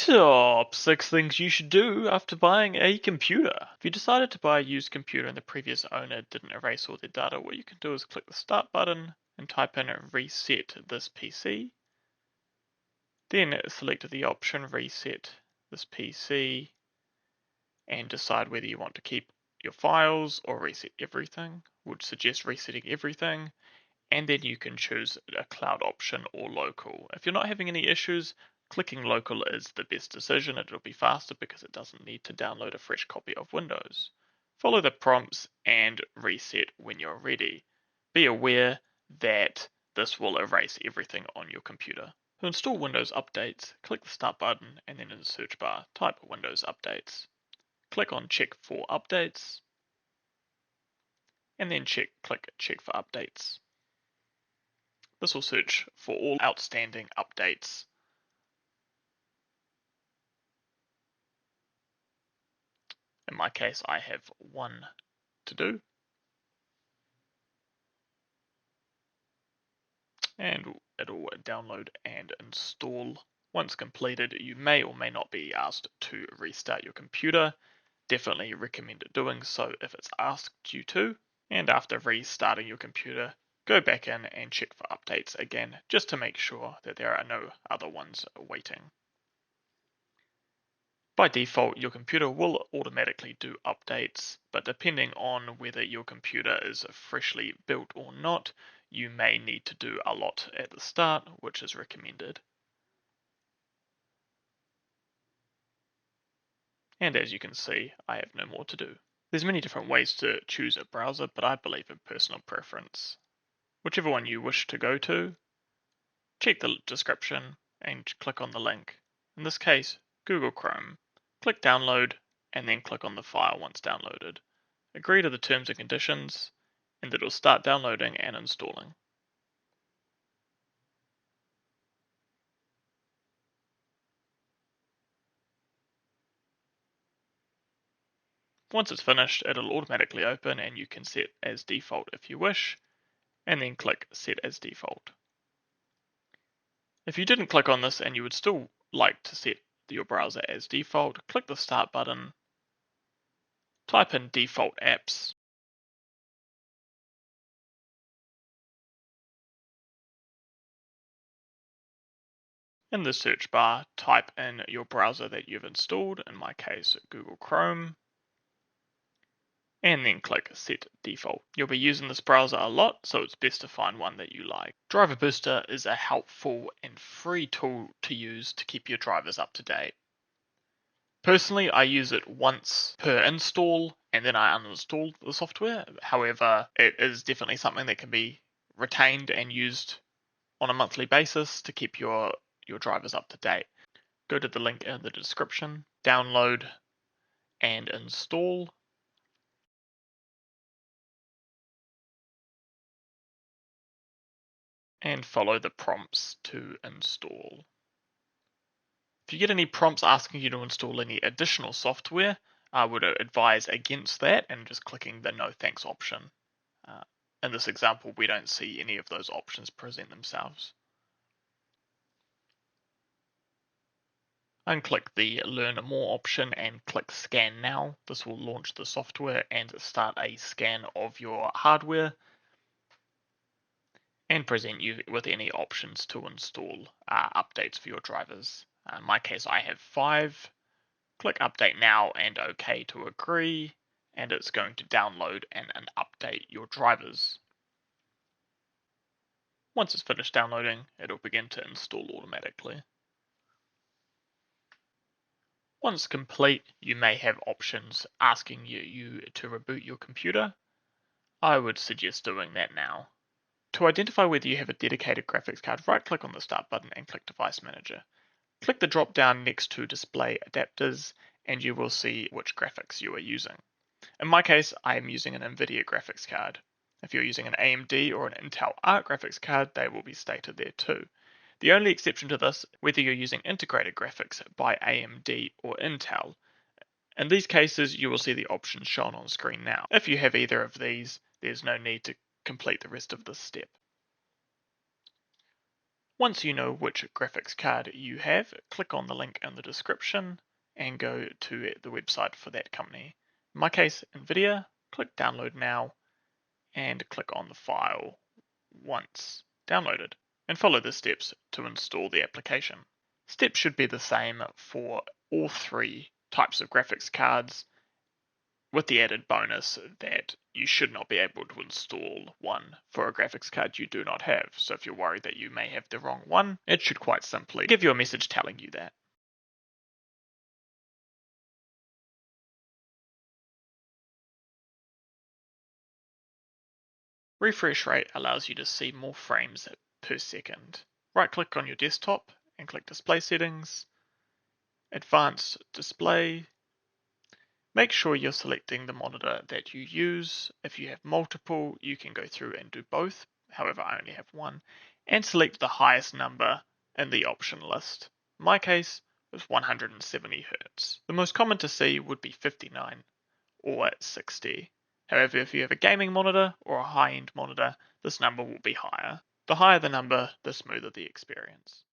Top 6 things you should do after buying a computer. If you decided to buy a used computer and the previous owner didn't erase all their data, what you can do is click the start button and type in reset this PC. Then select the option reset this PC and decide whether you want to keep your files or reset everything. Would suggest resetting everything. And then you can choose a cloud option or local. If you're not having any issues, clicking local is the best decision. It'll be faster because it doesn't need to download a fresh copy of Windows. Follow the prompts and reset when you're ready. Be aware that this will erase everything on your computer. To install Windows Updates, click the Start button and then in the search bar, type Windows Updates. Click on Check for Updates and then click Check for Updates. This will search for all outstanding updates. In my case, I have one to do. And it'll download and install. Once completed, you may or may not be asked to restart your computer. Definitely recommend doing so if it's asked you to. And after restarting your computer, go back in and check for updates again, just to make sure that there are no other ones waiting. By default, your computer will automatically do updates, but depending on whether your computer is freshly built or not, you may need to do a lot at the start, which is recommended. And as you can see, I have no more to do. There's many different ways to choose a browser, but I believe in personal preference. Whichever one you wish to go to, check the description and click on the link. In this case, Google Chrome. Click download and then click on the file once downloaded. Agree to the terms and conditions and it'll start downloading and installing. Once it's finished, it'll automatically open and you can set as default if you wish, and then click Set as Default. If you didn't click on this and you would still like to set your browser as default, click the Start button, type in Default Apps, in the search bar, type in your browser that you've installed, in my case Google Chrome, and then click Set Default. You'll be using this browser a lot, so it's best to find one that you like. Driver Booster is a helpful and free tool to use to keep your drivers up to date. Personally, I use it once per install and then I uninstall the software. However, it is definitely something that can be retained and used on a monthly basis to keep your drivers up to date. Go to the link in the description, download and install. And follow the prompts to install. If you get any prompts asking you to install any additional software, I would advise against that and just clicking the no thanks option. In this example, we don't see any of those options present themselves. Unclick the Learn More option and click Scan Now. This will launch the software and start a scan of your hardware and present you with any options to install updates for your drivers. In my case, I have 5. Click Update Now and OK to agree, and it's going to download and update your drivers. Once it's finished downloading, it'll begin to install automatically. Once complete, you may have options asking you to reboot your computer. I would suggest doing that now. To identify whether you have a dedicated graphics card, right-click on the Start button and click Device Manager. Click the drop-down next to Display Adapters and you will see which graphics you are using. In my case, I am using an Nvidia graphics card. If you're using an AMD or an Intel Arc graphics card, they will be stated there too. The only exception to this, whether you're using integrated graphics by AMD or Intel. In these cases, you will see the options shown on screen now. If you have either of these, there's no need to complete the rest of this step. Once you know which graphics card you have, click on the link in the description and go to the website for that company. In my case, Nvidia, click download now and click on the file once downloaded and follow the steps to install the application. Steps should be the same for all three types of graphics cards, with the added bonus that you should not be able to install one for a graphics card you do not have. So if you're worried that you may have the wrong one, it should quite simply give you a message telling you that. Refresh rate allows you to see more frames per second. Right click on your desktop and click Display Settings, Advanced Display. Make sure you're selecting the monitor that you use. If you have multiple, you can go through and do both. However, I only have one. And select the highest number in the option list. In my case was 170 Hz. The most common to see would be 59 or 60. However, if you have a gaming monitor or a high-end monitor, this number will be higher. The higher the number, the smoother the experience.